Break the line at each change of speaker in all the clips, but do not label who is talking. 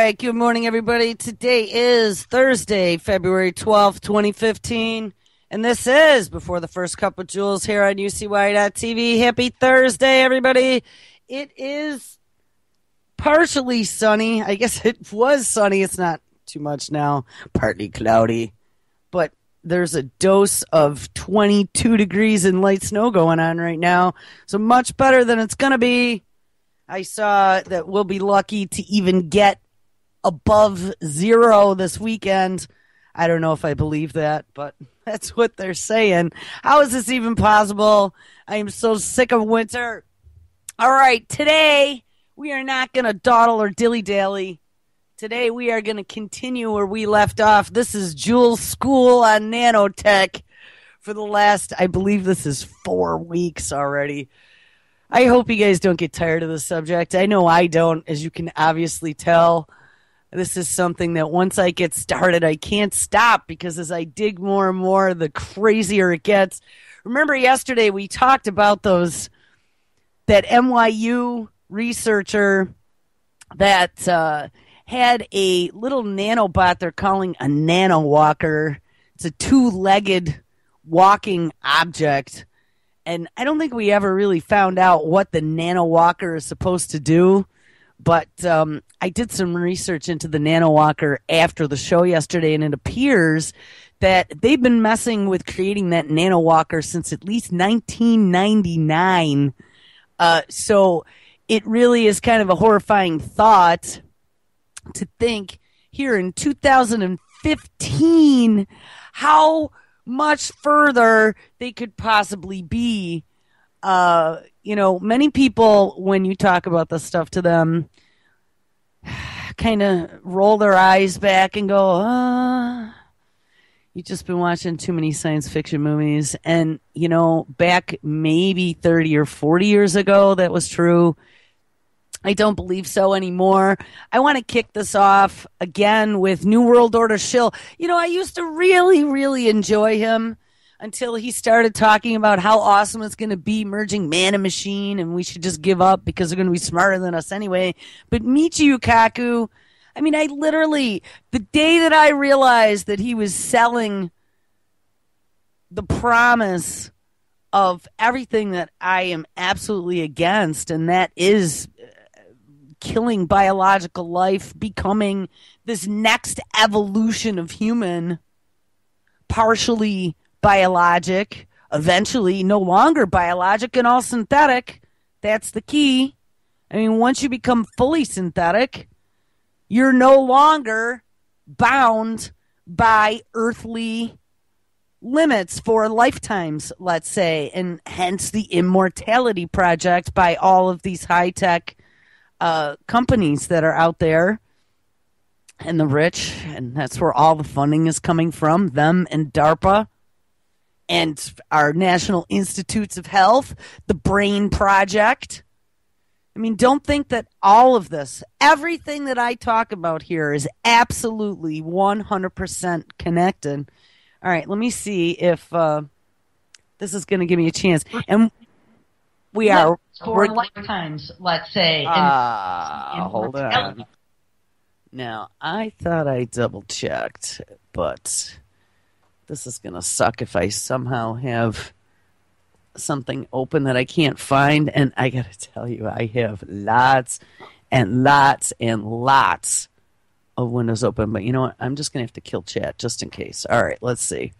right, good morning, everybody. Today is Thursday, February 12th, 2015, and this is Before the First Cup with Jules here on UCY.TV. Happy Thursday, everybody. It is partially sunny. I guess it was sunny. It's not too much now. Partly cloudy, but there's a dose of 22 degrees and light snow going on right now, so much better than it's going to be. I saw that we'll be lucky to even get above zero this weekend. I don't know if I believe that, but that's what they're saying. How is this even possible? I am so sick of winter. All right, today we are not going to dawdle or dilly-dally. Today we are going to continue where we left off. This is Jules' School on Nanotech for the last, I believe this is 4 weeks already. I hope you guys don't get tired of the subject. I know I don't, as you can obviously tell. This is something that once I get started, I can't stop, because as I dig more and more, the crazier it gets. Remember yesterday we talked about that NYU researcher that had a little nanobot they're calling a nanowalker. It's a two-legged walking object. And I don't think we ever really found out what the nanowalker is supposed to do. But I did some research into the nanowalker after the show yesterday, and it appears that they've been messing with creating that nanowalker since at least 1999. So it really is kind of a horrifying thought to think here in 2015 how much further they could possibly be. Many people, when you talk about this stuff to them, kind of roll their eyes back and go, you've just been watching too many science fiction movies. And, back maybe 30 or 40 years ago, that was true. I don't believe so anymore. I want to kick this off again with New World Order shill. I used to really, really enjoy him until he started talking about how awesome it's going to be merging man and machine, and we should just give up because they're going to be smarter than us anyway. But Michio Kaku, I literally, the day that I realized that he was selling the promise of everything that I am absolutely against, and that is killing biological life, becoming this next evolution of human, partially biologic, eventually no longer biologic and all synthetic. That's the key. Once you become fully synthetic, you're no longer bound by earthly limits for lifetimes, let's say, and hence the Immortality Project by all of these high-tech companies that are out there, and the rich, and that's where all the funding is coming from, them and DARPA and our National Institutes of Health, the Brain Project. Don't think that all of this, everything that I talk about here, is absolutely 100% connected. All right, let me see if this is going to give me a chance. And we are
for lifetimes, let's say.
Hold on. Now, I thought I double-checked, but this is going to suck if I somehow have something open that I can't find. And I got to tell you, I have lots and lots and lots of windows open. But you know what? I'm just going to have to kill chat just in case. All right, let's see.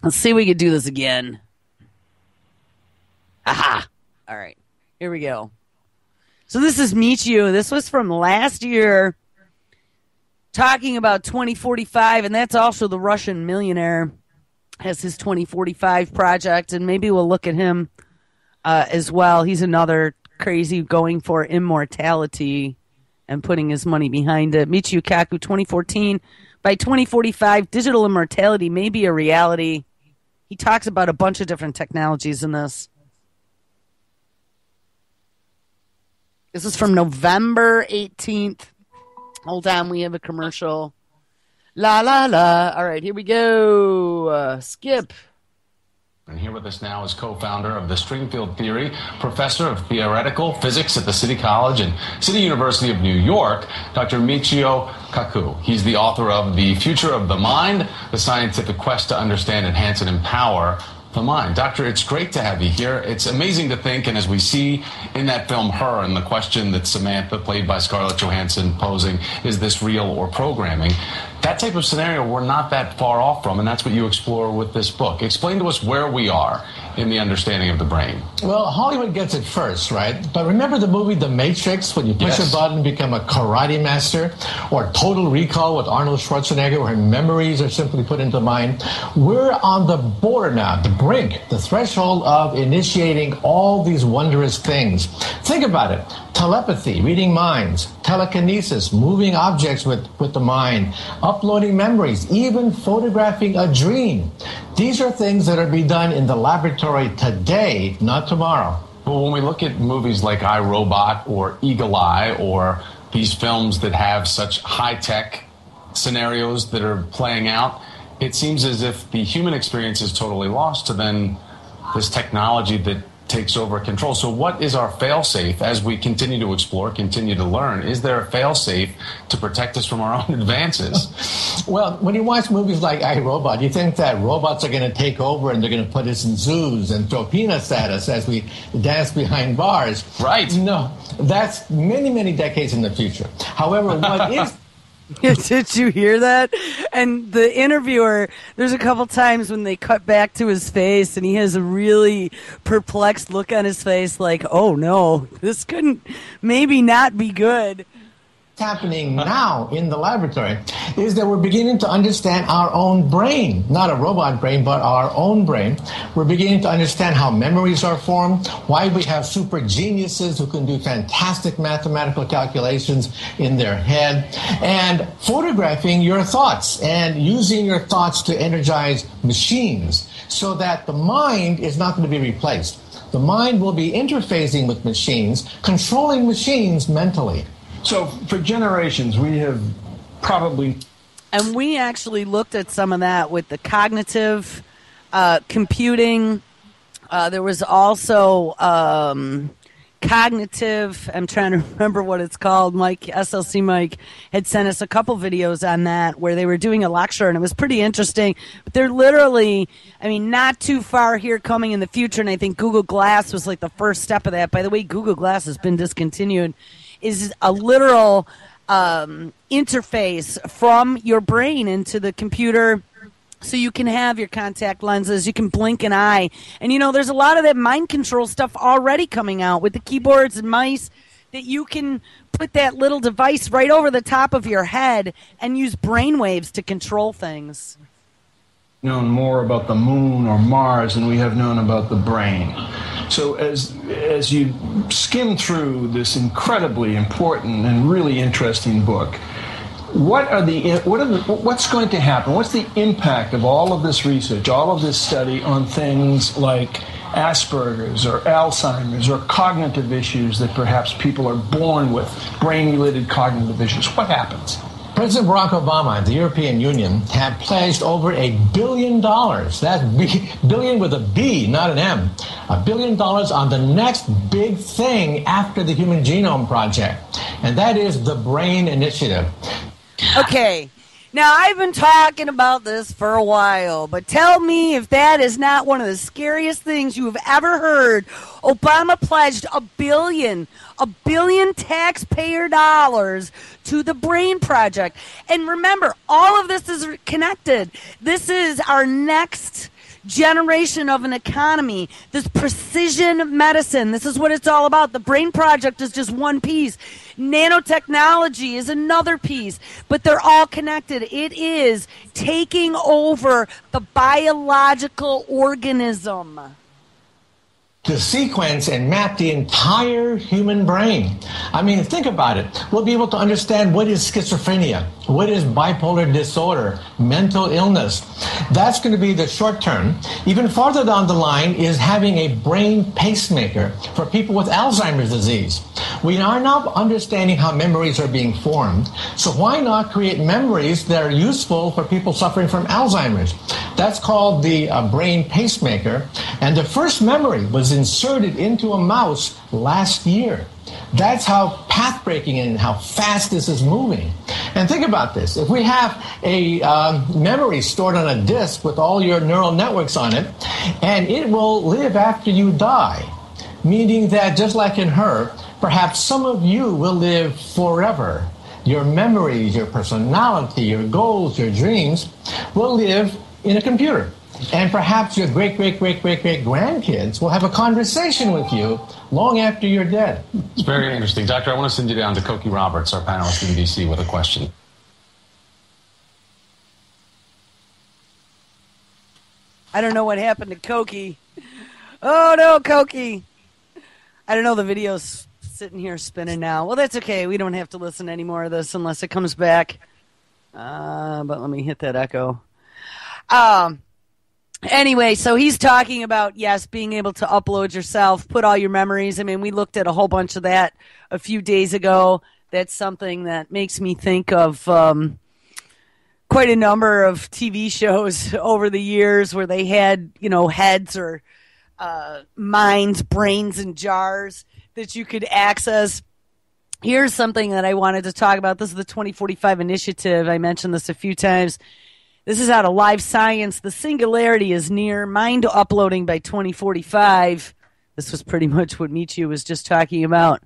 Let's see if we can do this again. Aha! All right, here we go. So this is Michio. This was from last year, talking about 2045, and that's also the Russian millionaire has his 2045 project, and maybe we'll look at him as well. He's another crazy going for immortality and putting his money behind it. Michio Kaku, 2014. By 2045, digital immortality may be a reality. He talks about a bunch of different technologies in this. This is from November 18th. Hold on, we have a commercial. La, la, la. All right, here we go. Skip.
And here with us now is co-founder of the Stringfield Theory, professor of theoretical physics at the City College and City University of New York, Dr. Michio Kaku. He's the author of The Future of the Mind, the scientific quest to understand, enhance, and empower the mind. Doctor, it's great to have you here. It's amazing to think, and as we see in that film Her, and the question that Samantha, played by Scarlett Johansson, posing, is this real or programming? That type of scenario we're not that far off from, and that's what you explore with this book. Explain to us where we are in the understanding of the brain.
Well, Hollywood gets it first, right? But remember the movie The Matrix, when you push a button and become a karate master? Or Total Recall with Arnold Schwarzenegger, where memories are simply put into mind? We're on the border now, the brink, the threshold of initiating all these wondrous things. Think about it. Telepathy, reading minds, telekinesis, moving objects with the mind, uploading memories, even photographing a dream. These are things that are being done in the laboratory today, not tomorrow.
Well, when we look at movies like I, Robot or Eagle Eye, or these films that have such high-tech scenarios that are playing out, it seems as if the human experience is totally lost to then this technology that takes over control. So what is our fail-safe as we continue to explore, continue to learn? Is there a fail-safe to protect us from our own advances?
Well, when you watch movies like I, Robot, you think that robots are going to take over and they're going to put us in zoos and throw peanuts at us as we dance behind bars.
Right.
No, that's many, many decades in the future. However, what is...
Did you hear that? And the interviewer, there's a couple times when they cut back to his face and he has a really perplexed look on his face like, oh no, this couldn't maybe not be good.
Happening now in the laboratory is that we're beginning to understand our own brain, not a robot brain, but our own brain. We're beginning to understand how memories are formed, why we have super geniuses who can do fantastic mathematical calculations in their head, and photographing your thoughts and using your thoughts to energize machines so that the mind is not going to be replaced. The mind will be interfacing with machines, controlling machines mentally.
So for generations, we have probably...
And we actually looked at some of that with the cognitive computing. There was also cognitive, I'm trying to remember what it's called. SLC Mike had sent us a couple videos on that where they were doing a lecture, and it was pretty interesting. But they're literally, not too far here coming in the future, and I think Google Glass was like the first step of that. By the way, Google Glass has been discontinued. Is a literal interface from your brain into the computer, so you can have your contact lenses, you can blink an eye. And, there's a lot of that mind control stuff already coming out with the keyboards and mice that you can put that little device right over the top of your head and use brain waves to control things.
Known more about the moon or Mars than we have known about the brain. So as you skim through this incredibly important and really interesting book, what's going to happen? What's the impact of all of this research, all of this study on things like Asperger's or Alzheimer's or cognitive issues that perhaps people are born with, brain-related cognitive issues? What happens?
President Barack Obama and the European Union have pledged over $1 billion, that's billion with a B, not an M, $1 billion on the next big thing after the Human Genome Project, and that is the Brain Initiative.
Okay, now I've been talking about this for a while, but tell me if that is not one of the scariest things you have ever heard. Obama pledged $1 billion taxpayer dollars to the Brain Project. And remember, all of this is connected. This is our next generation of an economy, this precision medicine. This is what it's all about. The Brain Project is just one piece. Nanotechnology is another piece, but they're all connected. It is taking over the biological organism
to sequence and map the entire human brain. Think about it. We'll be able to understand what is schizophrenia, what is bipolar disorder, mental illness. That's going to be the short term. Even farther down the line is having a brain pacemaker for people with Alzheimer's disease. We are now understanding how memories are being formed, so why not create memories that are useful for people suffering from Alzheimer's? That's called the brain pacemaker. And the first memory was inserted into a mouse last year. That's how path-breaking and how fast this is moving. And think about this. If we have a memory stored on a disk with all your neural networks on it, and it will live after you die, meaning that just like in her, perhaps some of you will live forever. Your memories, your personality, your goals, your dreams will live in a computer. And perhaps your great-great-great-great-great-grandkids will have a conversation with you long after you're dead.
It's very interesting. Doctor, I want to send you down to Cokie Roberts, our panelist in D.C., with a question.
I don't know what happened to Cokie. Oh, no, Cokie. I don't know, the video's sitting here spinning now. Well, that's okay. We don't have to listen to any more of this unless it comes back. But let me hit that echo. Anyway, so he's talking about, yes, being able to upload yourself, put all your memories. I mean, we looked at a whole bunch of that a few days ago. That's something that makes me think of quite a number of TV shows over the years where they had, heads or minds, brains in jars that you could access. Here's something that I wanted to talk about. This is the 2045 initiative. I mentioned this a few times. This is out of Live Science. The singularity is near. Mind uploading by 2045. This was pretty much what Michio was just talking about.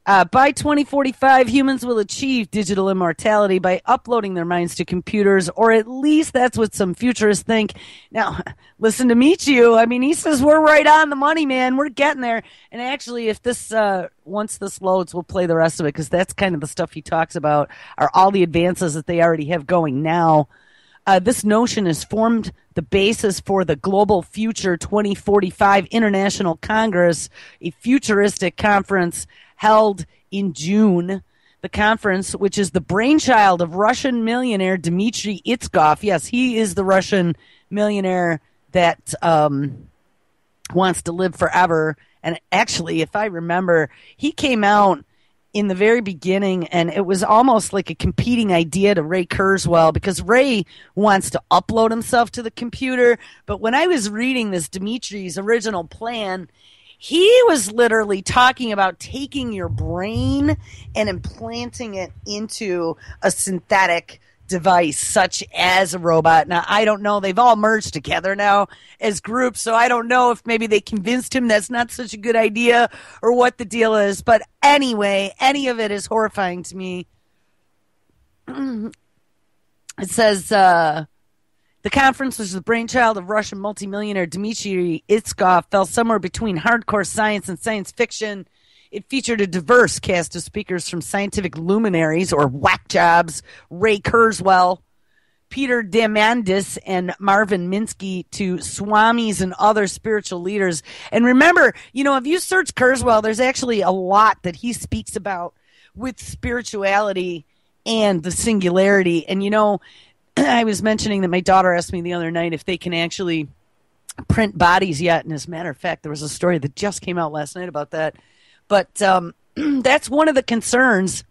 By 2045, humans will achieve digital immortality by uploading their minds to computers, or at least that's what some futurists think. Now, listen to Michio. I mean, he says we're right on the money, man. We're getting there. And actually, if this once this loads, we'll play the rest of it, because that's kind of the stuff he talks about, are all the advances that they already have going now. This notion has formed the basis for the Global Future 2045 International Congress, a futuristic conference held in June. The conference, which is the brainchild of Russian millionaire Dmitry Itskov. Yes, he is the Russian millionaire that wants to live forever. And actually, if I remember, he came out in the very beginning, and it was almost like a competing idea to Ray Kurzweil, because Ray wants to upload himself to the computer. But when I was reading this Dimitri's original plan, he was literally talking about taking your brain and implanting it into a synthetic device, such as a robot. Now, I don't know. They've all merged together now as groups, so I don't know if maybe they convinced him that's not such a good idea or what the deal is. But anyway, any of it is horrifying to me. It says, the conference, which is the brainchild of Russian multimillionaire Dmitry Itskov, fell somewhere between hardcore science and science fiction. It featured a diverse cast of speakers from scientific luminaries, or whack jobs, Ray Kurzweil, Peter Diamandis, and Marvin Minsky, to swamis and other spiritual leaders. And remember, if you search Kurzweil, there's actually a lot that he speaks about with spirituality and the singularity. And, I was mentioning that my daughter asked me the other night if they can actually print bodies yet. And as a matter of fact, there was a story that just came out last night about that. But that's one of the concerns,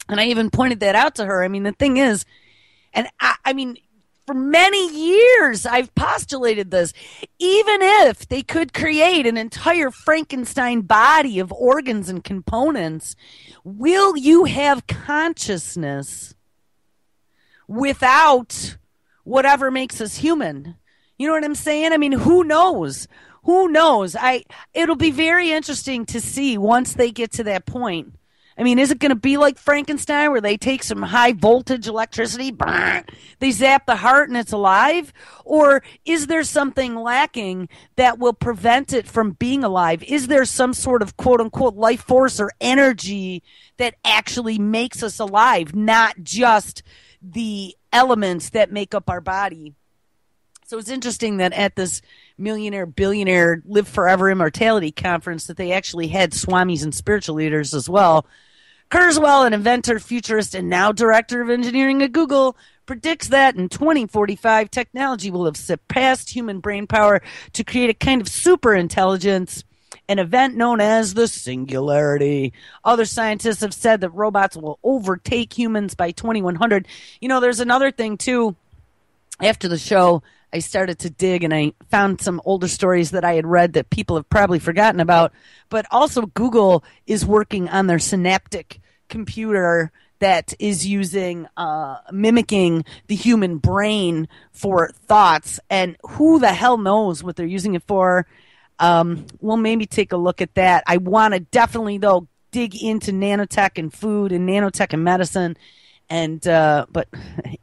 and I even pointed that out to her. I mean, the thing is, and I mean, for many years I've postulated this. Even if they could create an entire Frankenstein body of organs and components, will you have consciousness without whatever makes us human? You know what I'm saying? I mean, who knows? Who knows? It'll be very interesting to see once they get to that point. I mean, is it going to be like Frankenstein where they take some high voltage electricity, they zap the heart and it's alive? Or is there something lacking that will prevent it from being alive? Is there some sort of quote unquote life force or energy that actually makes us alive, not just the elements that make up our body? So it's interesting that at this millionaire, billionaire, live forever immortality conference that they actually had swamis and spiritual leaders as well. Kurzweil, an inventor, futurist, and now director of engineering at Google, predicts that in 2045, technology will have surpassed human brain power to create a kind of super intelligence, an event known as the singularity. Other scientists have said that robots will overtake humans by 2100. There's another thing, too. After the show, I started to dig and I found some older stories that I had read that people have probably forgotten about. But also, Google is working on their synaptic computer that is using mimicking the human brain for thoughts. And who the hell knows what they're using it for? We'll maybe take a look at that. I want to definitely, though, dig into nanotech and food and nanotech and medicine. And but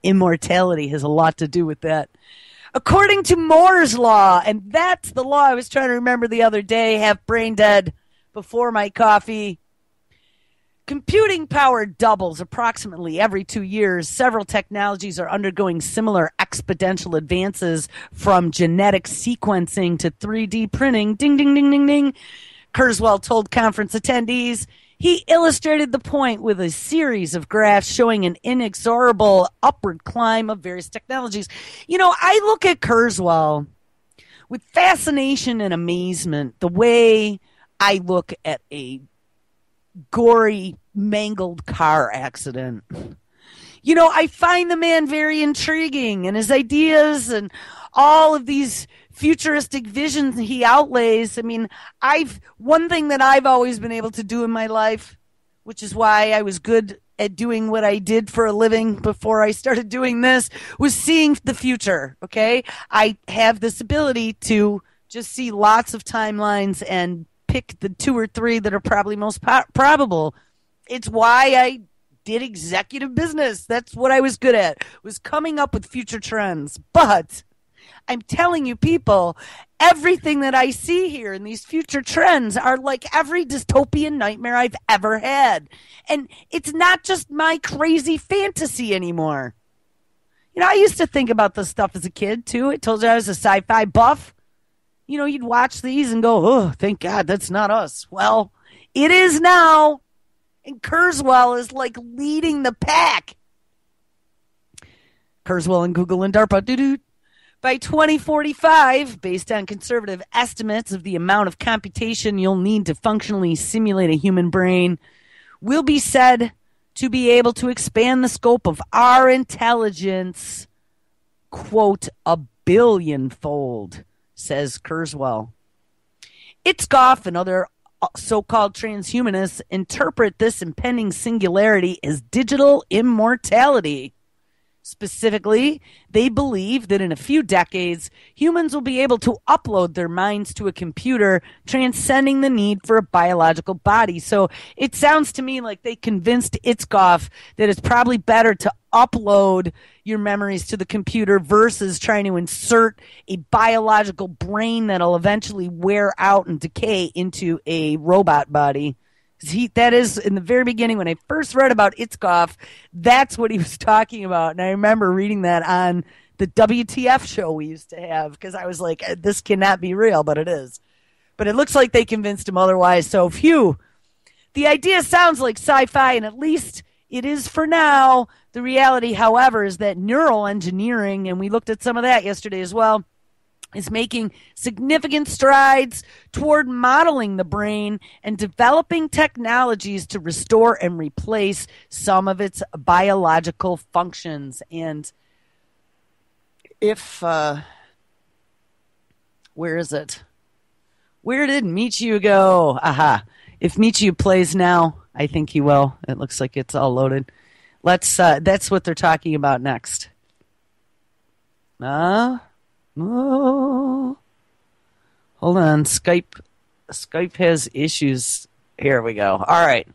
immortality has a lot to do with that. According to Moore's law, and that's the law I was trying to remember the other day, have brain dead before my coffee. Computing power doubles approximately every 2 years. Several technologies are undergoing similar exponential advances, from genetic sequencing to 3D printing. Ding, ding, ding, ding, ding. Kurzweil told conference attendees. He illustrated the point with a series of graphs showing an inexorable upward climb of various technologies. You know, I look at Kurzweil with fascination and amazement, the way I look at a gory, mangled car accident. You know, I find the man very intriguing, and his ideas and all of these futuristic visions he outlays. I mean, one thing that I've always been able to do in my life, which is why I was good at doing what I did for a living before I started doing this, was seeing the future. Okay, I have this ability to just see lots of timelines and pick the 2 or 3 that are probably most probable. It's why I did executive business. That's what I was good at, was coming up with future trends. But I'm telling you, people, everything that I see here in these future trends are like every dystopian nightmare I've ever had. And it's not just my crazy fantasy anymore. You know, I used to think about this stuff as a kid, too. I told you I was a sci-fi buff. You know, you'd watch these and go, oh, thank God that's not us. Well, it is now. And Kurzweil is like leading the pack. Kurzweil and Google and DARPA. Doo-doo. By 2045, based on conservative estimates of the amount of computation you'll need to functionally simulate a human brain, we'll be said to be able to expand the scope of our intelligence, quote, a billionfold, says Kurzweil. Itzkoff and other so-called transhumanists interpret this impending singularity as digital immortality. Specifically, they believe that in a few decades, humans will be able to upload their minds to a computer, transcending the need for a biological body. So it sounds to me like they convinced Itzkoff that it's probably better to upload your memories to the computer versus trying to insert a biological brain that'll eventually wear out and decay into a robot body. That is, in the very beginning, when I first read about Itzkoff, that's what he was talking about. And I remember reading that on the WTF show we used to have, because I was like, this cannot be real, but it is. But it looks like they convinced him otherwise, so phew. The idea sounds like sci-fi, and at least it is for now. The reality, however, is that neural engineering, and we looked at some of that yesterday as well, is making significant strides toward modeling the brain and developing technologies to restore and replace some of its biological functions. And if, where is it? Where did Michiu go? Aha. If Michiu plays now, I think he will. It looks like it's all loaded. That's what they're talking about next. Oh, hold on. Skype has issues. Here we go. All right.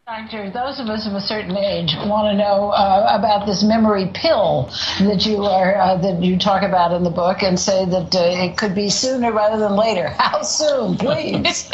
Doctor, those of us of a certain age want to know about this memory pill that you talk about in the book, and say that it could be sooner rather than later. How soon, please?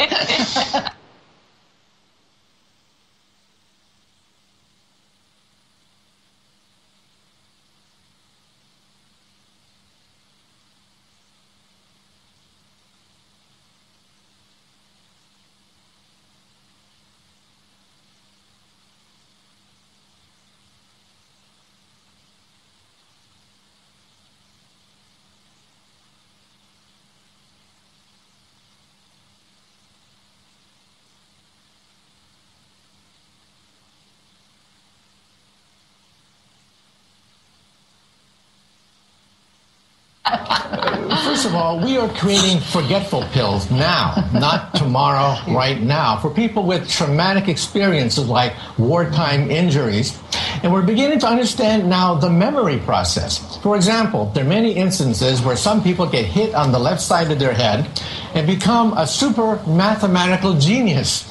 First of all, we are creating forgetful pills now, not tomorrow, right now, for people with traumatic experiences like wartime injuries. And we're beginning to understand now the memory process. For example, there are many instances where some people get hit on the left side of their head and become a super mathematical genius.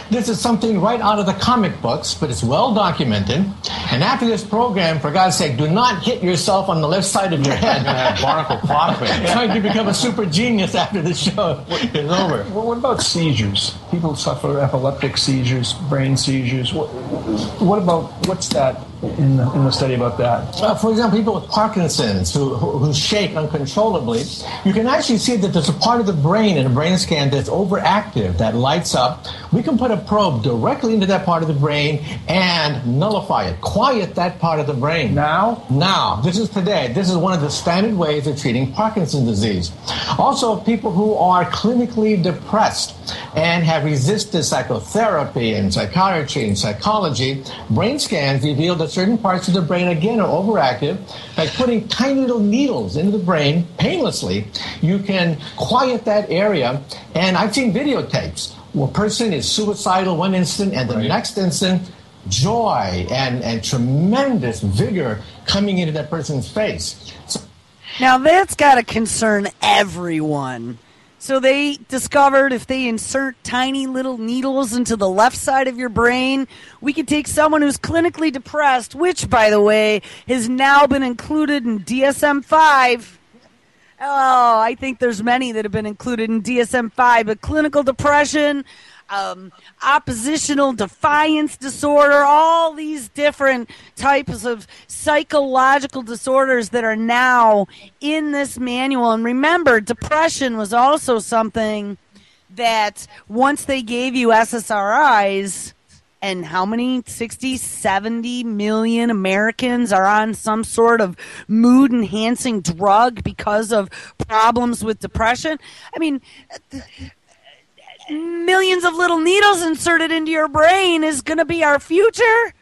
This is something right out of the comic books, but it's well documented. And after this program, for God's sake, do not hit yourself on the left side of your head.
You're going to have barnacle clock pain.
Trying to become a super genius after the show is over.
Well, what about seizures? People suffer epileptic seizures, brain seizures. What's that in the study about that?
For example, people with Parkinson's who shake uncontrollably, you can actually see that there's a part of the brain in a brain scan that's overactive, that lights up. We can put a probe directly into that part of the brain and nullify it, quiet that part of the brain.
Now?
Now. This is today. This is one of the standard ways of treating Parkinson's disease. Also, people who are clinically depressed and have resisted psychotherapy and psychiatry and psychology, brain scans reveal that certain parts of the brain, again, are overactive. By putting tiny little needles into the brain painlessly, you can quiet that area. And I've seen videotapes where a person is suicidal one instant and the next instant, joy and tremendous vigor coming into that person's face.
Now that's got to concern everyone. So they discovered if they insert tiny little needles into the left side of your brain, we could take someone who's clinically depressed, which, by the way, has now been included in DSM-5. Oh, I think there's many that have been included in DSM-5, but clinical depression, oppositional defiance disorder, all these different types of psychological disorders that are now in this manual. And remember, depression was also something that once they gave you SSRIs, and how many, 60, 70 million Americans are on some sort of mood-enhancing drug because of problems with depression? I mean, millions of little needles inserted into your brain is going to be our future?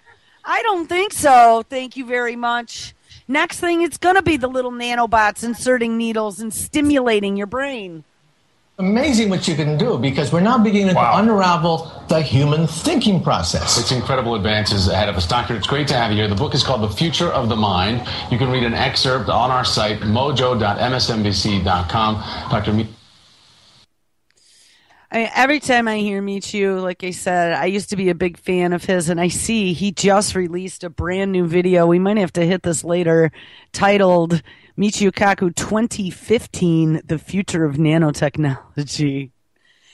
I don't think so. Thank you very much. Next thing, it's going to be the little nanobots inserting needles and stimulating your brain.
Amazing what you can do, because we're now beginning to unravel the human thinking process.
It's incredible advances ahead of us. Doctor, it's great to have you here. The book is called The Future of the Mind. You can read an excerpt on our site, mojo.msnbc.com. Dr.
Every time I hear Michio, like I said, I used to be a big fan of his, and I see he just released a brand new video. We might have to hit this later, titled Michio Kaku 2015, The Future of Nanotechnology.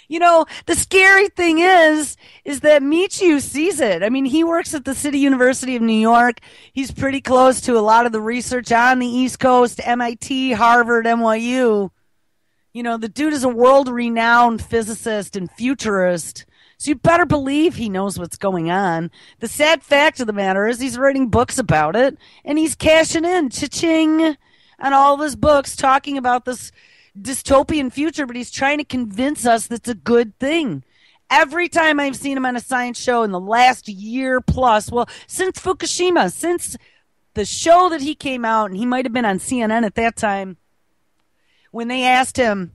You know, the scary thing is that Michio sees it. I mean, he works at the City University of New York. He's pretty close to a lot of the research on the East Coast, MIT, Harvard, NYU. You know, the dude is a world-renowned physicist and futurist, so you better believe he knows what's going on. The sad fact of the matter is he's writing books about it, and he's cashing in, cha-ching, on all of his books talking about this dystopian future, but he's trying to convince us that's a good thing. Every time I've seen him on a science show in the last year plus, well, since Fukushima, since the show that he came out, and he might have been on CNN at that time, when they asked him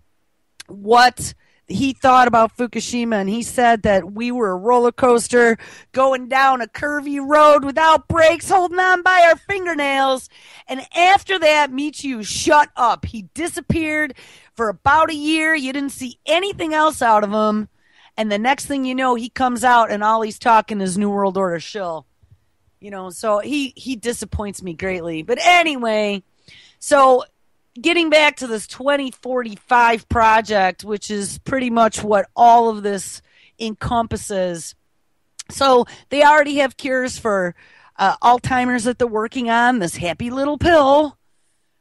what he thought about Fukushima, and he said that we were a roller coaster going down a curvy road without brakes, holding on by our fingernails. And after that, Michio shut up. He disappeared for about a year. You didn't see anything else out of him. And the next thing you know, he comes out and all he's talking is New World Order shill. You know, so he disappoints me greatly. But anyway, so getting back to this 2045 project, which is pretty much what all of this encompasses. So they already have cures for Alzheimer's that they're working on, this happy little pill.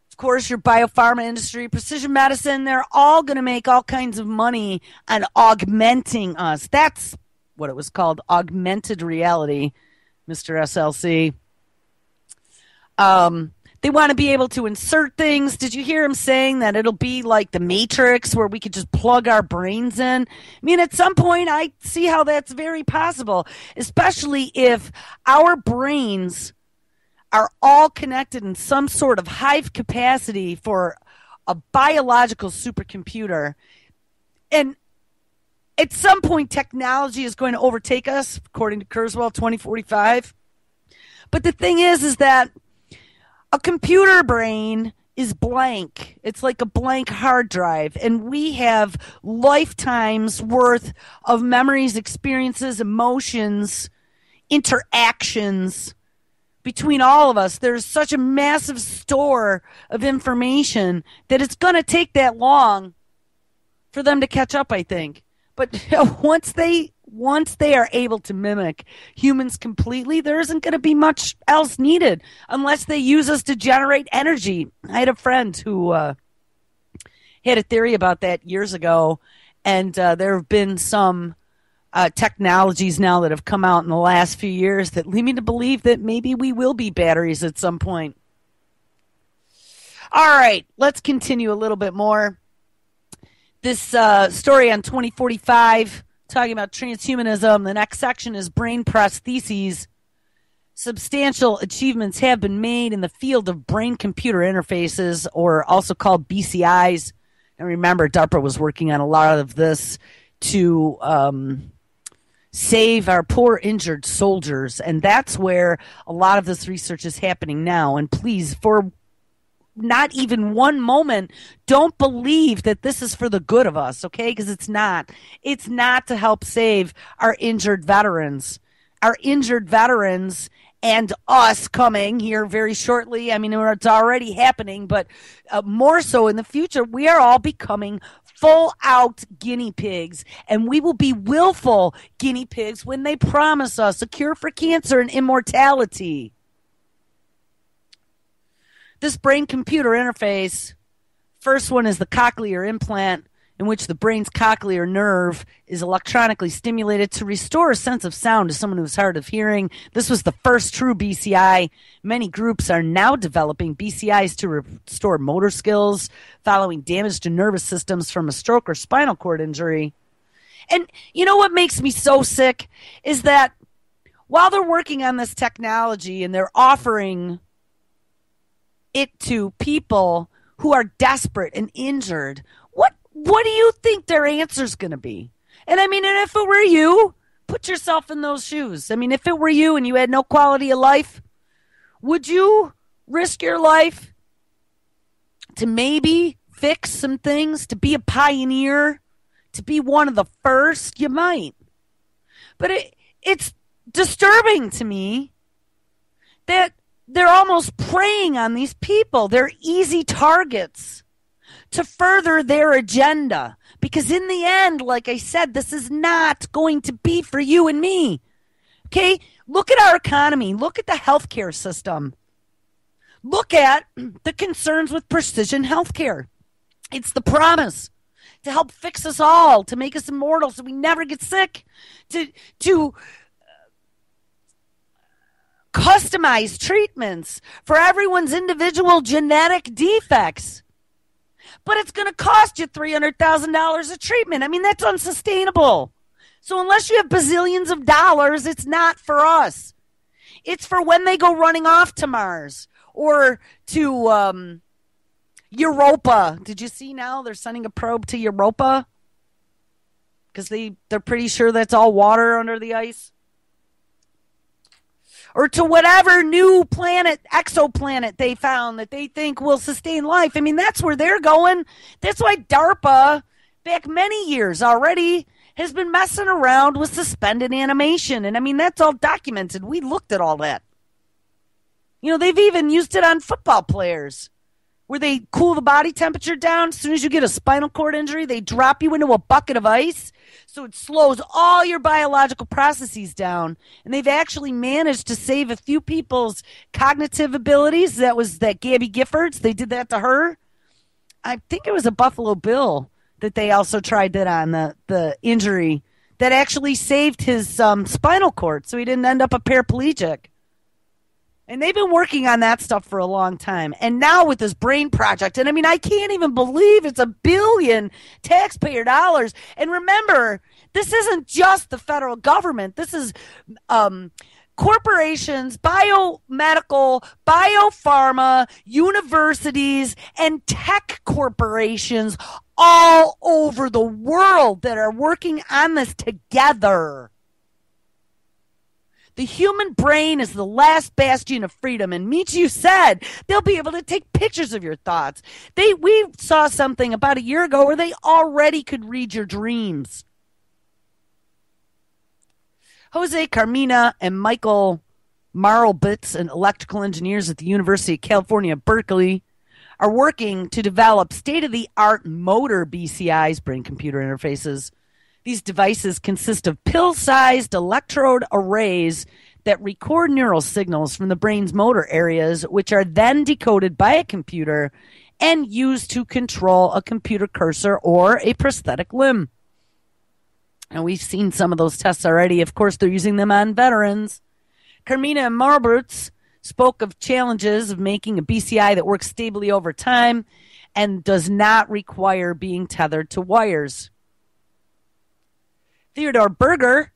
Of course, your biopharma industry, precision medicine, they're all going to make all kinds of money on augmenting us. That's what it was called, augmented reality, Mr. SLC. They want to be able to insert things. Did you hear him saying that it'll be like the Matrix where we could just plug our brains in? I mean, at some point, I see how that's very possible, especially if our brains are all connected in some sort of hive capacity for a biological supercomputer. And at some point, technology is going to overtake us, according to Kurzweil, 2045. But the thing is that a computer brain is blank. It's like a blank hard drive. And we have lifetimes worth of memories, experiences, emotions, interactions between all of us. There's such a massive store of information that it's going to take that long for them to catch up, I think. But once they are able to mimic humans completely, there isn't going to be much else needed unless they use us to generate energy. I had a friend who had a theory about that years ago, and there have been some technologies now that have come out in the last few years that lead me to believe that maybe we will be batteries at some point. All right, let's continue a little bit more. This story on 2045, talking about transhumanism. The next section is brain prostheses. Substantial achievements have been made in the field of brain-computer interfaces, or also called BCIs. And remember, DARPA was working on a lot of this to save our poor injured soldiers. And that's where a lot of this research is happening now. And please, for not even one moment, don't believe that this is for the good of us, okay? Because it's not. It's not to help save our injured veterans. Our injured veterans and us coming here very shortly. I mean, it's already happening, but more so in the future, we are all becoming full-out guinea pigs, and we will be willful guinea pigs when they promise us a cure for cancer and immortality. This brain-computer interface, first one is the cochlear implant, in which the brain's cochlear nerve is electronically stimulated to restore a sense of sound to someone who's hard of hearing. This was the first true BCI. Many groups are now developing BCIs to restore motor skills following damage to nervous systems from a stroke or spinal cord injury. And you know what makes me so sick is that while they're working on this technology and they're offering it to people who are desperate and injured, what do you think their answer's going to be? And I mean, and if it were you, put yourself in those shoes. I mean, if it were you and you had no quality of life, would you risk your life to maybe fix some things, to be a pioneer, to be one of the first? You might. But it's disturbing to me that they're almost preying on these people. They're easy targets to further their agenda. Because in the end, like I said, this is not going to be for you and me. Okay? Look at our economy. Look at the healthcare system. Look at the concerns with precision healthcare. It's the promise to help fix us all, to make us immortal so we never get sick, to customize treatments for everyone's individual genetic defects. But it's going to cost you $300,000 a treatment. I mean, that's unsustainable. So unless you have bazillions of dollars, it's not for us. It's for when they go running off to Mars or to Europa. Did you see now they're sending a probe to Europa? Because they're pretty sure that's all water under the ice. Or to whatever new planet, exoplanet they found that they think will sustain life. I mean, that's where they're going. That's why DARPA, back many years already, has been messing around with suspended animation. And I mean, that's all documented. We looked at all that. You know, they've even used it on football players, where they cool the body temperature down. As soon as you get a spinal cord injury, they drop you into a bucket of ice. So it slows all your biological processes down. And they've actually managed to save a few people's cognitive abilities. That was that Gabby Giffords. They did that to her. I think it was a Buffalo Bill that they also tried that on, the injury that actually saved his spinal cord so he didn't end up a paraplegic. And they've been working on that stuff for a long time. And now with this brain project, and I mean, I can't even believe it's $1 billion taxpayer dollars. And remember, this isn't just the federal government. This is Corporations, biomedical, biopharma, universities, and tech corporations all over the world that are working on this together. The human brain is the last bastion of freedom, and Michio said they'll be able to take pictures of your thoughts. We saw something about a year ago where they already could read your dreams. Jose Carmina and Michael Marlbitz, and electrical engineers at the University of California, Berkeley, are working to develop state-of-the-art motor BCIs, brain-computer interfaces. These devices consist of pill-sized electrode arrays that record neural signals from the brain's motor areas, which are then decoded by a computer and used to control a computer cursor or a prosthetic limb. And we've seen some of those tests already. Of course, they're using them on veterans. Carmina and Marberts spoke of challenges of making a BCI that works stably over time and does not require being tethered to wires. Theodore Berger,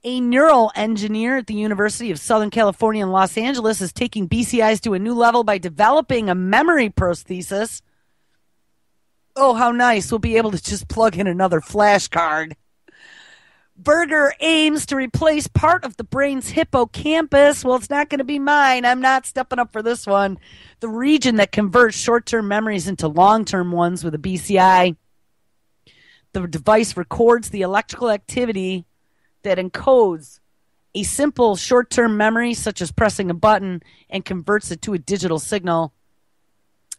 a neural engineer at the University of Southern California in Los Angeles, is taking BCIs to a new level by developing a memory prosthesis. Oh, how nice. We'll be able to just plug in another flash card. Berger aims to replace part of the brain's hippocampus. Well, it's not going to be mine. I'm not stepping up for this one. The region that converts short-term memories into long-term ones with a BCI. The device records the electrical activity that encodes a simple short-term memory, such as pressing a button, and converts it to a digital signal.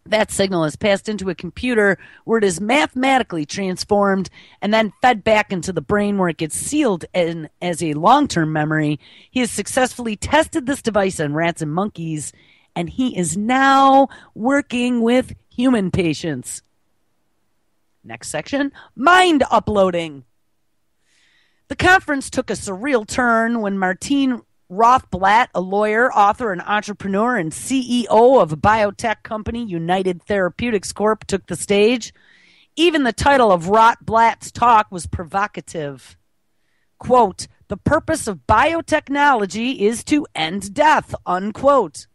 That signal is passed into a computer where it is mathematically transformed and then fed back into the brain where it gets sealed in as a long-term memory. He has successfully tested this device on rats and monkeys, and he is now working with human patients. Next section, mind uploading. The conference took a surreal turn when Martine Rothblatt, a lawyer, author, and entrepreneur, and CEO of a biotech company, United Therapeutics Corp., took the stage. Even the title of Rothblatt's talk was provocative. Quote, "The purpose of biotechnology is to end death," unquote.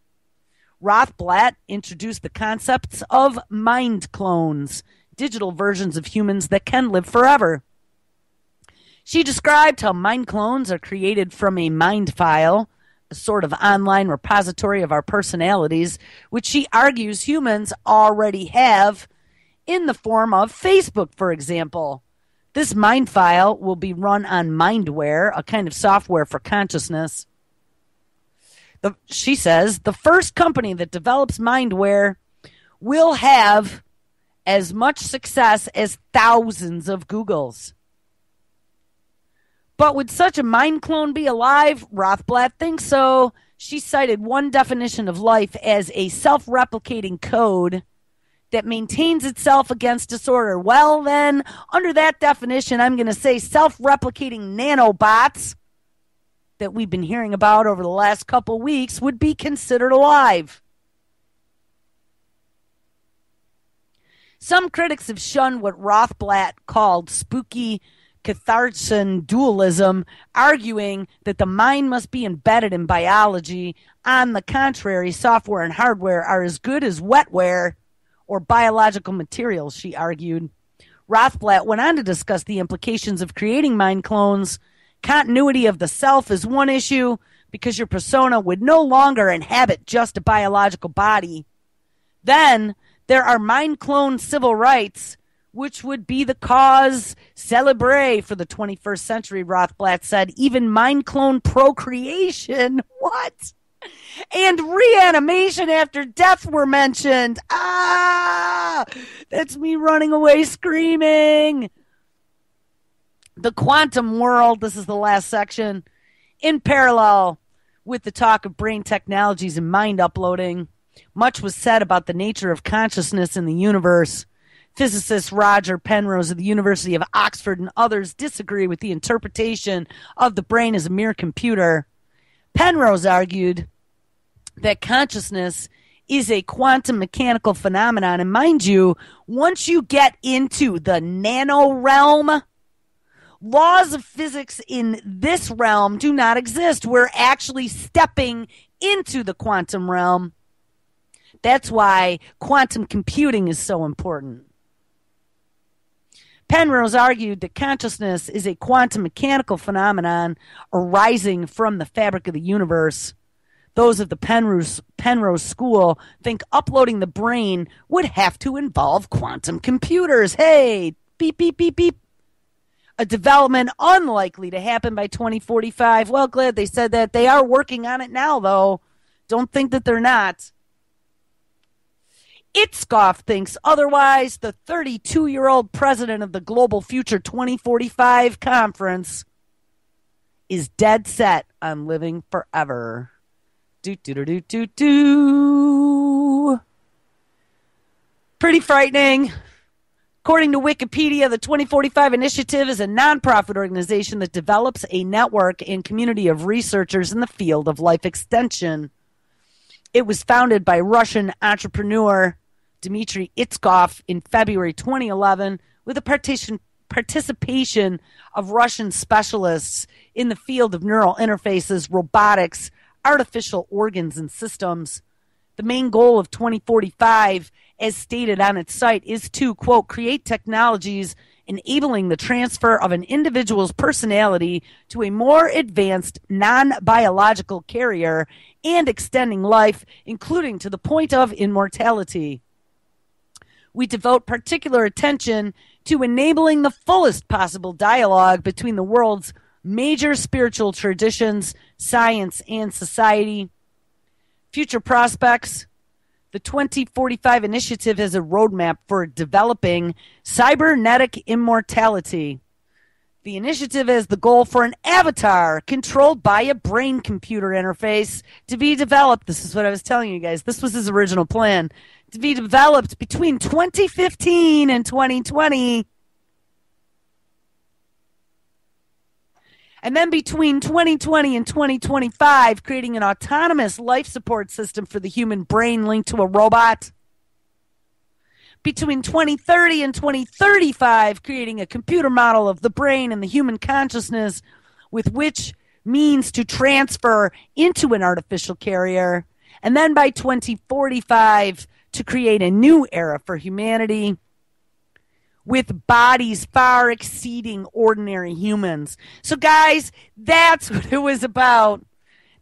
Rothblatt introduced the concepts of mind clones, digital versions of humans that can live forever. She described how mind clones are created from a mind file, a sort of online repository of our personalities, which she argues humans already have in the form of Facebook, for example. This mind file will be run on mindware, a kind of software for consciousness. She says the first company that develops mindware will have as much success as thousands of Googles. But would such a mind clone be alive? Rothblatt thinks so. She cited one definition of life as a self-replicating code that maintains itself against disorder. Well, then, under that definition, I'm going to say self-replicating nanobots that we've been hearing about over the last couple weeks would be considered alive. Some critics have shunned what Rothblatt called spooky Catharsian dualism, arguing that the mind must be embedded in biology. On the contrary, software and hardware are as good as wetware or biological materials, she argued. Rothblatt went on to discuss the implications of creating mind clones. Continuity of the self is one issue because your persona would no longer inhabit just a biological body. Then there are mind clone civil rights, which would be the cause célèbre for the 21st century, Rothblatt said. Even mind clone procreation, what? And reanimation after death were mentioned. Ah! That's me running away screaming. The quantum world, this is the last section, in parallel with the talk of brain technologies and mind uploading, much was said about the nature of consciousness in the universe. Physicist Roger Penrose of the University of Oxford and others disagree with the interpretation of the brain as a mere computer. Penrose argued that consciousness is a quantum mechanical phenomenon. And mind you, once you get into the nano realm, Laws of physics in this realm do not exist. We're actually stepping into the quantum realm. That's why quantum computing is so important. Penrose argued that consciousness is a quantum mechanical phenomenon arising from the fabric of the universe. Those of the Penrose school think uploading the brain would have to involve quantum computers. Hey, beep, beep, beep, beep. A development unlikely to happen by 2045. Well, glad they said that. They are working on it now, though. Don't think that they're not. Itzkoff thinks otherwise. The 32-year-old president of the Global Future 2045 conference is dead set on living forever. Do. Pretty frightening. According to Wikipedia, the 2045 Initiative is a nonprofit organization that develops a network and community of researchers in the field of life extension. It was founded by Russian entrepreneur Dmitry Itzkoff in February 2011 with the participation of Russian specialists in the field of neural interfaces, robotics, artificial organs, and systems. The main goal of 2045, as stated on its site, is to, quote, create technologies enabling the transfer of an individual's personality to a more advanced non-biological carrier and extending life, including to the point of immortality. We devote particular attention to enabling the fullest possible dialogue between the world's major spiritual traditions, science, and society. Future prospects. The 2045 Initiative has a roadmap for developing cybernetic immortality. The initiative has the goal for an avatar controlled by a brain-computer interface to be developed. This is what I was telling you guys. This was his original plan. To be developed between 2015 and 2020. And then between 2020 and 2025, creating an autonomous life support system for the human brain linked to a robot. Between 2030 and 2035, creating a computer model of the brain and the human consciousness with which means to transfer into an artificial carrier. And then by 2045, to create a new era for humanity with bodies far exceeding ordinary humans. So, guys, that's what it was about.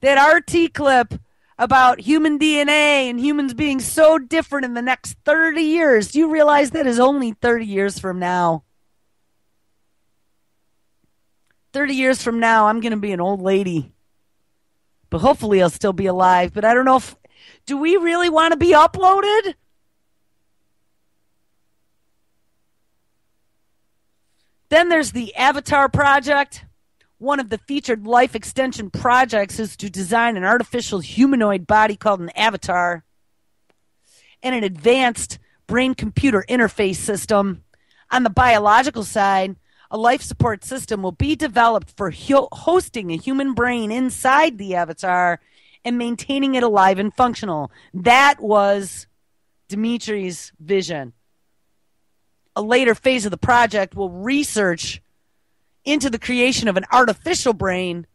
That RT clip about human DNA and humans being so different in the next 30 years. Do you realize that is only 30 years from now? 30 years from now, I'm going to be an old lady. But hopefully I'll still be alive. But I don't know if... Do we really want to be uploaded? Then there's the Avatar Project. One of the featured life extension projects is to design an artificial humanoid body called an avatar and an advanced brain-computer interface system. On the biological side, a life support system will be developed for hosting a human brain inside the avatar and maintaining it alive and functional. That was Dimitri's vision. A later phase of the project will research into the creation of an artificial brain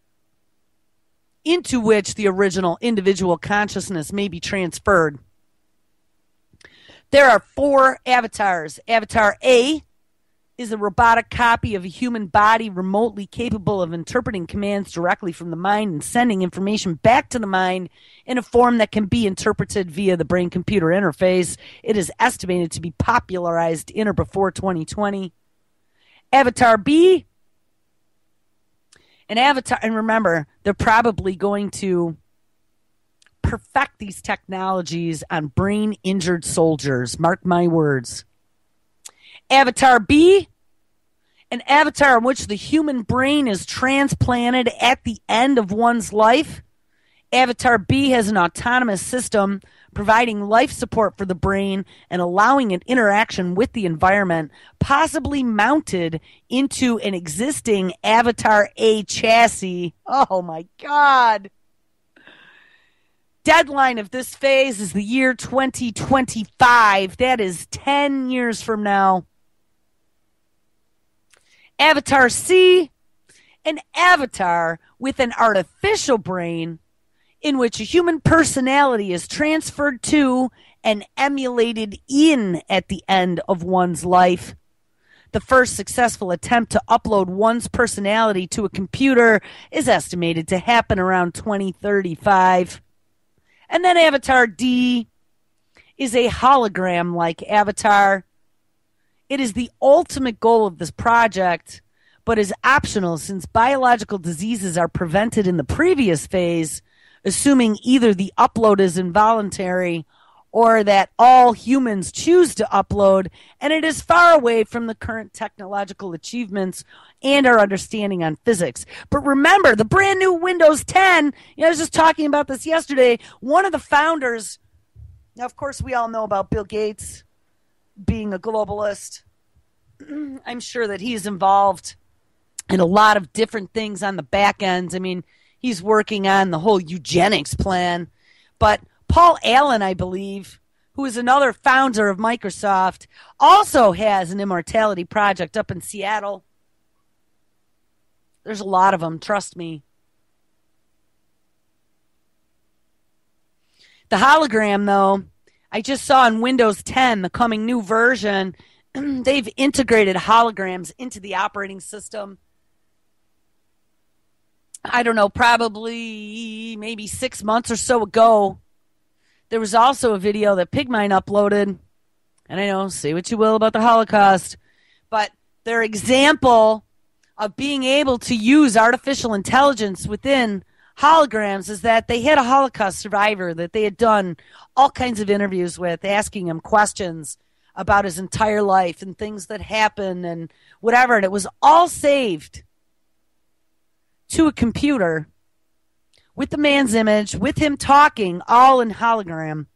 into which the original individual consciousness may be transferred. There are 4 avatars. Avatar A is a robotic copy of a human body remotely capable of interpreting commands directly from the mind and sending information back to the mind in a form that can be interpreted via the brain-computer interface. It is estimated to be popularized in or before 2020. Avatar B, an avatar, and remember, they're probably going to perfect these technologies on brain-injured soldiers. Mark my words. Avatar B, an avatar in which the human brain is transplanted at the end of one's life. Avatar B has an autonomous system providing life support for the brain and allowing an interaction with the environment, possibly mounted into an existing Avatar A chassis. Oh my God. Deadline of this phase is the year 2025. That is 10 years from now. Avatar C, an avatar with an artificial brain in which a human personality is transferred to and emulated in at the end of one's life. The first successful attempt to upload one's personality to a computer is estimated to happen around 2035. And then Avatar D is a hologram-like avatar. It is the ultimate goal of this project, but is optional since biological diseases are prevented in the previous phase, assuming either the upload is involuntary or that all humans choose to upload, and it is far away from the current technological achievements and our understanding on physics. But remember, the brand new Windows 10, I was just talking about this yesterday, one of the founders, now of course we all know about Bill Gates being a globalist. I'm sure that he's involved in a lot of different things on the back end. I mean, he's working on the whole eugenics plan. But Paul Allen, I believe, who is another founder of Microsoft, also has an immortality project up in Seattle. There's a lot of them, trust me. The hologram, though, I just saw in Windows 10, the coming new version, they've integrated holograms into the operating system. I don't know, probably maybe 6 months or so ago. There was also a video that Pigmine uploaded, and I know, say what you will about the Holocaust, but their example of being able to use artificial intelligence within holograms is that they had a Holocaust survivor that they had done all kinds of interviews with, asking him questions about his entire life and things that happened and whatever, and it was all saved to a computer with the man's image, with him talking, all in hologram.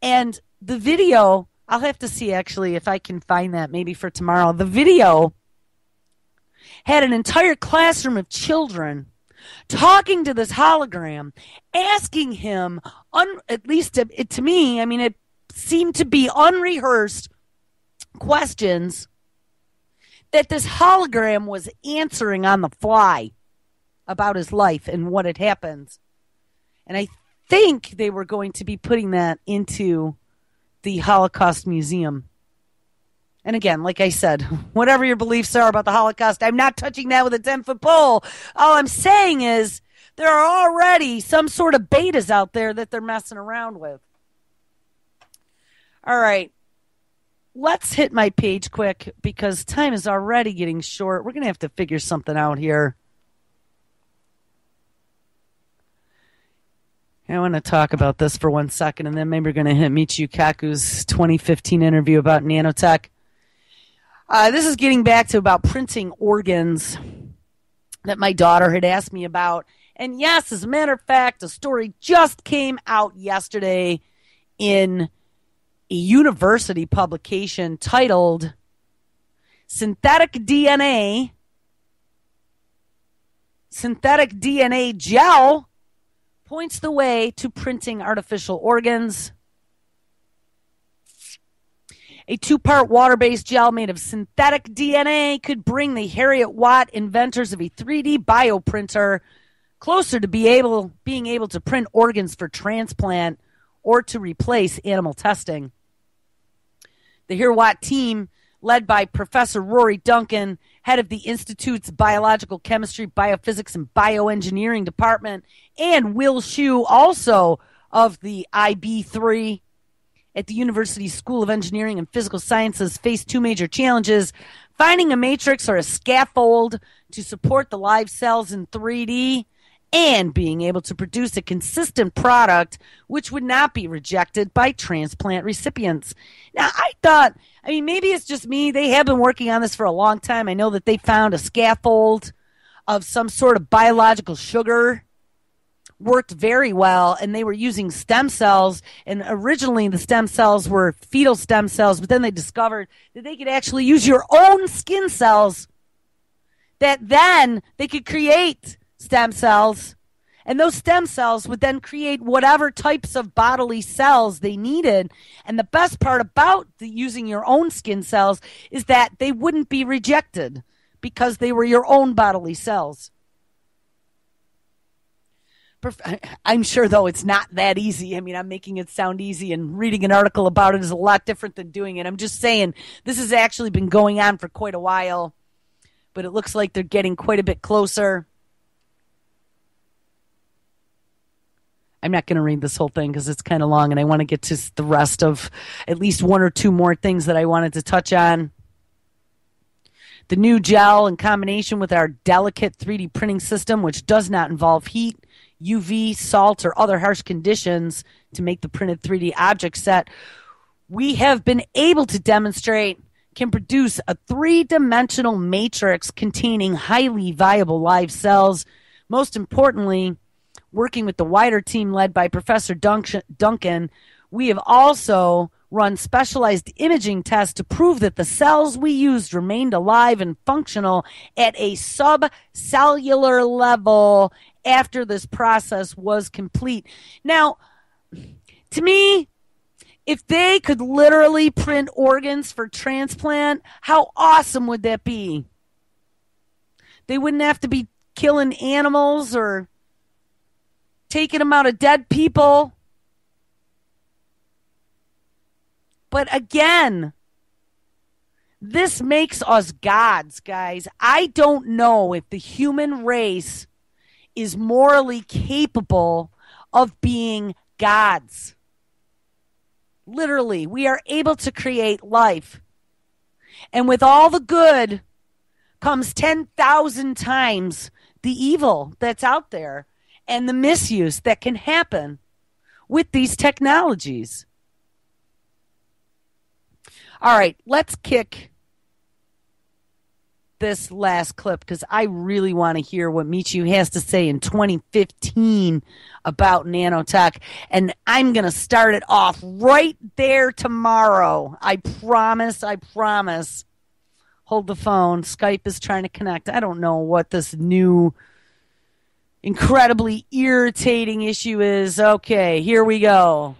And the video, I'll have to see actually if I can find that maybe for tomorrow. The video had an entire classroom of children talking to this hologram, asking him, at least to me, I mean, it seemed to be unrehearsed questions that this hologram was answering on the fly about his life and what had happened. And I think they were going to be putting that into the Holocaust Museum. And again, like I said, whatever your beliefs are about the Holocaust, I'm not touching that with a 10-foot pole. All I'm saying is there are already some sort of betas out there that they're messing around with. All right. Let's hit my page quick because time is already getting short. We're going to have to figure something out here. I want to talk about this for 1 second, and then maybe we're going to hit Michio Kaku's 2015 interview about nanotech. This is getting back to about printing organs that my daughter had asked me about. And yes, as a matter of fact, a story just came out yesterday in a university publication titled Synthetic DNA Gel Points the Way to Printing Artificial Organs. A 2-part water-based gel made of synthetic DNA could bring the Harriet Watt inventors of a 3D bioprinter closer to being able to print organs for transplant or to replace animal testing. The Harriet Watt team, led by Professor Rory Duncan, head of the Institute's Biological Chemistry, Biophysics, and Bioengineering Department, and Will Shue, also of the IB3 at the University School of Engineering and Physical Sciences, faced 2 major challenges: finding a matrix or a scaffold to support the live cells in 3D, and being able to produce a consistent product which would not be rejected by transplant recipients. Now, I thought, maybe it's just me. They have been working on this for a long time. I know that they found a scaffold of some sort of biological sugar. Worked very well, and they were using stem cells, and originally the stem cells were fetal stem cells, but then they discovered that they could actually use your own skin cells, that then they could create stem cells, and those stem cells would then create whatever types of bodily cells they needed. And the best part about using your own skin cells is that they wouldn't be rejected because they were your own bodily cells. I'm sure, though, it's not that easy. I mean, I'm making it sound easy, and reading an article about it is a lot different than doing it. I'm just saying this has actually been going on for quite a while, but it looks like they're getting quite a bit closer. I'm not going to read this whole thing because it's kind of long, and I want to get to the rest of at least one or two more things that I wanted to touch on. The new gel, in combination with our delicate 3D printing system, which does not involve heat, UV, salt, or other harsh conditions to make the printed 3D object set, we have been able to demonstrate can produce a three-dimensional matrix containing highly viable live cells. Most importantly, working with the wider team led by Professor Duncan, we have also run specialized imaging tests to prove that the cells we used remained alive and functional at a subcellular level after this process was complete. Now, to me, if they could literally print organs for transplant, how awesome would that be? They wouldn't have to be killing animals or taking them out of dead people. But again, this makes us gods, guys. I don't know if the human race is morally capable of being gods. Literally, we are able to create life. And with all the good comes 10,000 times the evil that's out there and the misuse that can happen with these technologies. All right, let's kick this last clip because I really want to hear what Michiu has to say in 2015 about nanotech. And I'm going to start it off right there tomorrow. I promise. Hold the phone. Skype is trying to connect. I don't know what this new incredibly irritating issue is. Okay, here we go.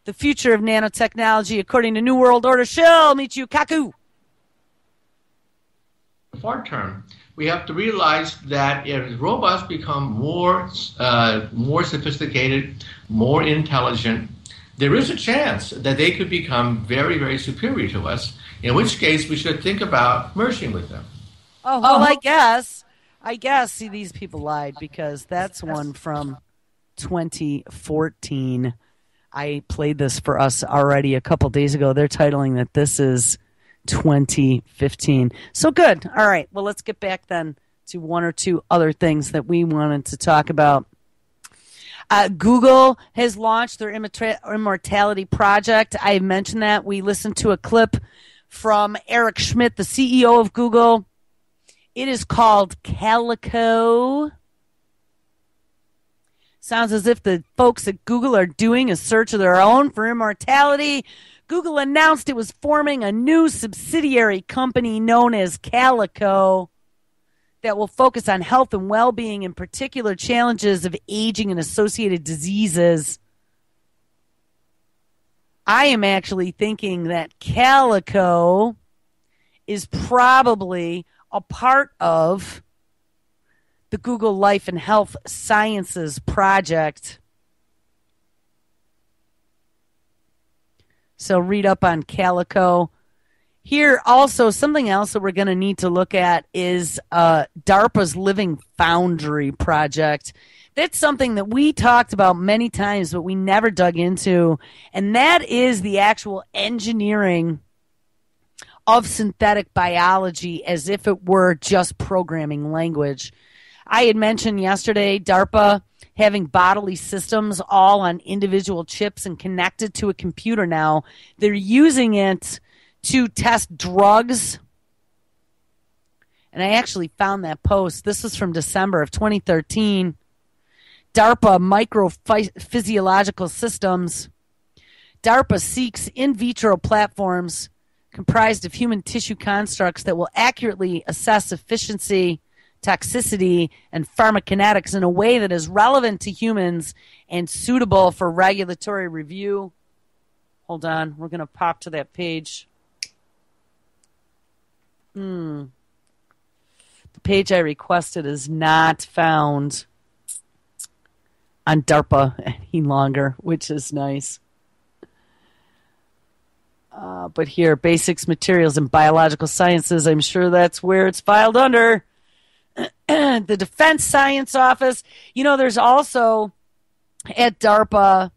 The future of nanotechnology according to New World Order. Shill, Michiu Kaku.
Short term, we have to realize that if robots become more sophisticated, more intelligent, there is a chance that they could become very, very superior to us, in which case we should think about merging with them.
Oh, well, I guess. See, these people lied because that's one from 2014. I played this for us already a couple days ago. They're titling that this is 2015. So good. All right. Well, let's get back then to one or two other things that we wanted to talk about. Google has launched their immortality project. I mentioned that. We listened to a clip from Eric Schmidt, the CEO of Google. It is called Calico. Sounds as if the folks at Google are doing a search of their own for immortality. Google announced it was forming a new subsidiary company known as Calico that will focus on health and well-being, in particular challenges of aging and associated diseases. I am actually thinking that Calico is probably a part of the Google Life and Health Sciences project. So read up on Calico. Here also, something else that we're going to need to look at is DARPA's Living Foundry project. That's something that we talked about many times, but we never dug into, and that is the actual engineering of synthetic biology as if it were just programming language. I had mentioned yesterday DARPA having bodily systems all on individual chips and connected to a computer now. They're using it to test drugs. And I actually found that post. This was from December of 2013. DARPA Microphysiological Systems. DARPA seeks in vitro platforms comprised of human tissue constructs that will accurately assess efficiency, toxicity, and pharmacokinetics in a way that is relevant to humans and suitable for regulatory review. Hold on, we're going to pop to that page. The page I requested is not found on DARPA any longer, which is nice. But here, Basics, Materials, and Biological Sciences, I'm sure that's where it's filed under. The Defense Science Office. You know, there's also at DARPA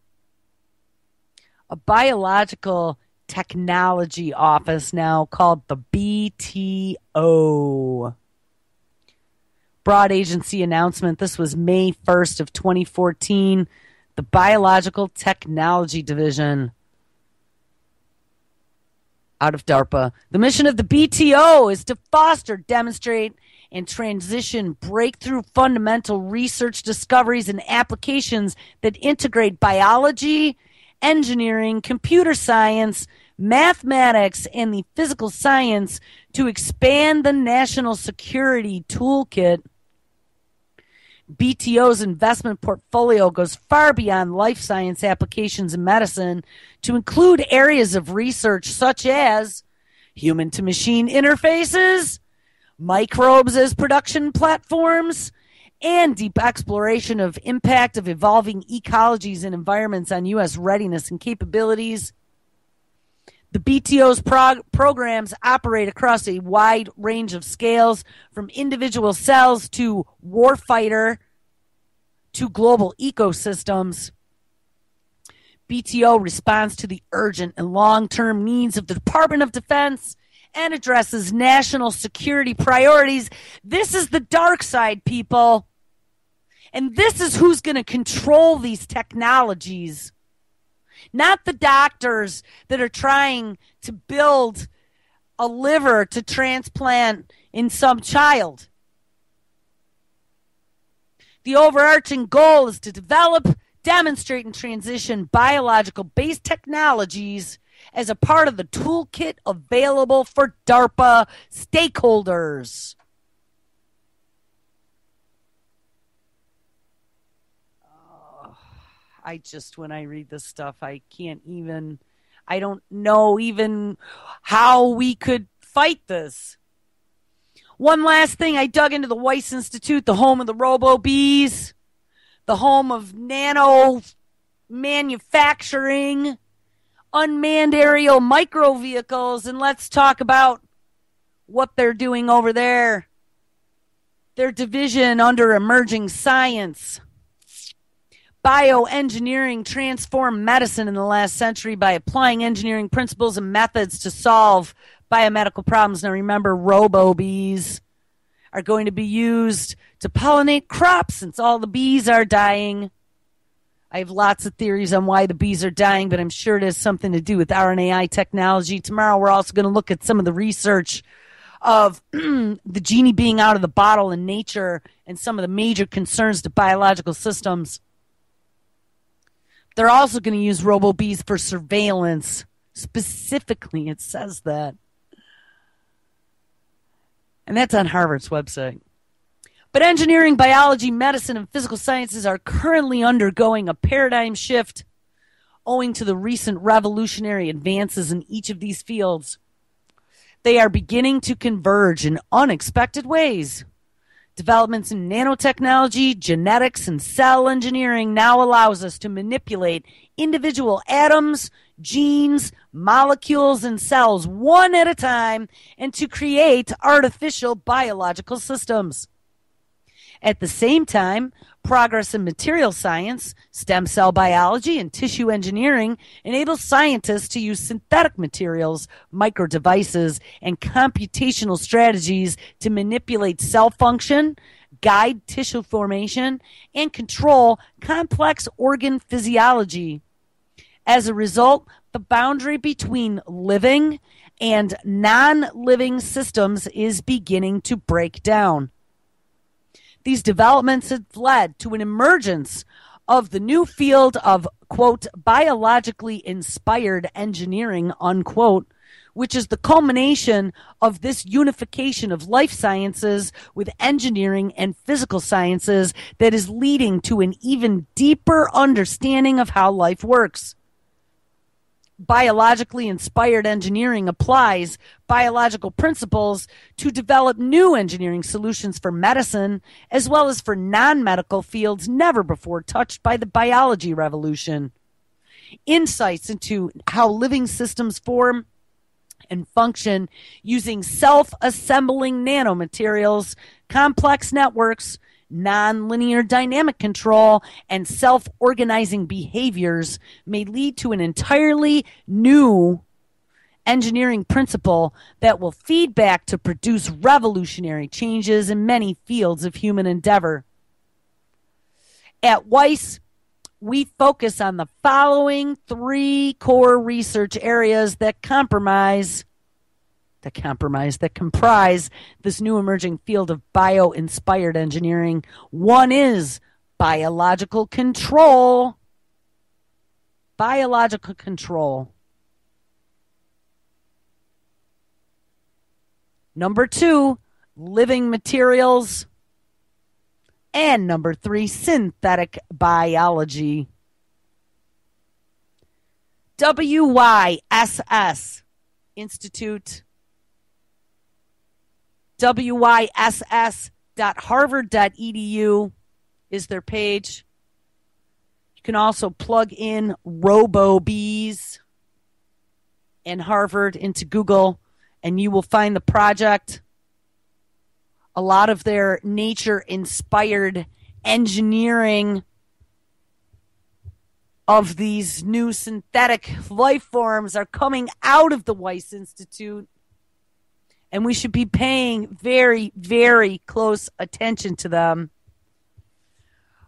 a biological technology office now called the BTO. Broad agency announcement. This was May 1st of 2014. The Biological Technology Division out of DARPA. The mission of the BTO is to foster, demonstrate, and transition breakthrough fundamental research discoveries and applications that integrate biology, engineering, computer science, mathematics, and the physical science to expand the national security toolkit. BTO's investment portfolio goes far beyond life science applications in medicine to include areas of research such as human-to-machine interfaces, microbes as production platforms, and deep exploration of impact of evolving ecologies and environments on U.S. readiness and capabilities. The BTO's programs operate across a wide range of scales, from individual cells to warfighter to global ecosystems. BTO responds to the urgent and long-term needs of the Department of Defense and addresses national security priorities. This is the dark side, people. And this is who's going to control these technologies. Not the doctors that are trying to build a liver to transplant in some child. The overarching goal is to develop, demonstrate, and transition biological-based technologies as a part of the toolkit available for DARPA stakeholders. When I read this stuff, I don't know even how we could fight this. One last thing, I dug into the Weiss Institute, the home of the robo-bees, the home of nano manufacturing, unmanned aerial micro vehicles, and let's talk about what they're doing over there. Their division under emerging science. Bioengineering transformed medicine in the last century by applying engineering principles and methods to solve biomedical problems. Now remember, robo-bees are going to be used to pollinate crops since all the bees are dying. I have lots of theories on why the bees are dying, but I'm sure it has something to do with RNAi technology. Tomorrow we're also going to look at some of the research of the genie being out of the bottle in nature and some of the major concerns to biological systems. They're also going to use robo-bees for surveillance. Specifically, it says that. And that's on Harvard's website. But engineering, biology, medicine, and physical sciences are currently undergoing a paradigm shift owing to the recent revolutionary advances in each of these fields. They are beginning to converge in unexpected ways. Developments in nanotechnology, genetics, and cell engineering now allows us to manipulate individual atoms, genes, molecules, and cells one at a time and to create artificial biological systems. At the same time, progress in material science, stem cell biology, and tissue engineering enables scientists to use synthetic materials, micro devices, and computational strategies to manipulate cell function, guide tissue formation, and control complex organ physiology. As a result, the boundary between living and non-living systems is beginning to break down. These developments have led to an emergence of the new field of, quote, biologically inspired engineering, unquote, which is the culmination of this unification of life sciences with engineering and physical sciences that is leading to an even deeper understanding of how life works. biologically inspired engineering applies biological principles to develop new engineering solutions for medicine, as well as for non-medical fields never before touched by the biology revolution. Insights into how living systems form and function using self-assembling nanomaterials, complex networks, nonlinear dynamic control, and self-organizing behaviors may lead to an entirely new engineering principle that will feed back to produce revolutionary changes in many fields of human endeavor. At Weiss, we focus on the following 3 core research areas that comprise this new emerging field of bio-inspired engineering. One is biological control. Biological control. Number 2, living materials. And number 3, synthetic biology. WYSS Institute. wyss.harvard.edu is their page. You can also plug in RoboBees and Harvard into Google, and you will find the project. A lot of their nature-inspired engineering of these new synthetic life forms are coming out of the Weiss Institute, and we should be paying very, very close attention to them.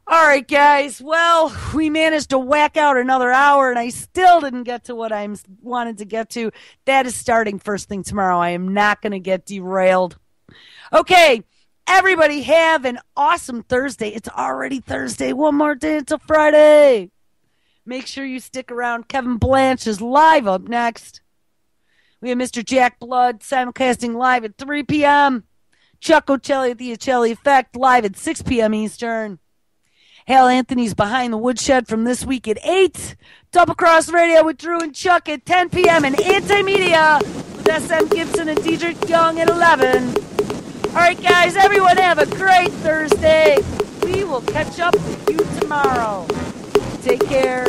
All right, guys. Well, we managed to whack out another hour, and I still didn't get to what I wanted to get to. That is starting first thing tomorrow. I am not going to get derailed. Okay, everybody have an awesome Thursday. It's already Thursday. One more day until Friday. Make sure you stick around. Kevin Blanche is live up next. We have Mr. Jack Blood simulcasting live at 3 p.m. Chuck Ocelli at the Ocelli Effect live at 6 p.m. Eastern. Hal Anthony's Behind the Woodshed from this week at 8. Double Cross Radio with Drew and Chuck at 10 p.m. and Anti-Media with S.M. Gibson and Diedrich Young at 11. All right, guys, everyone have a great Thursday. We will catch up with you tomorrow. Take care.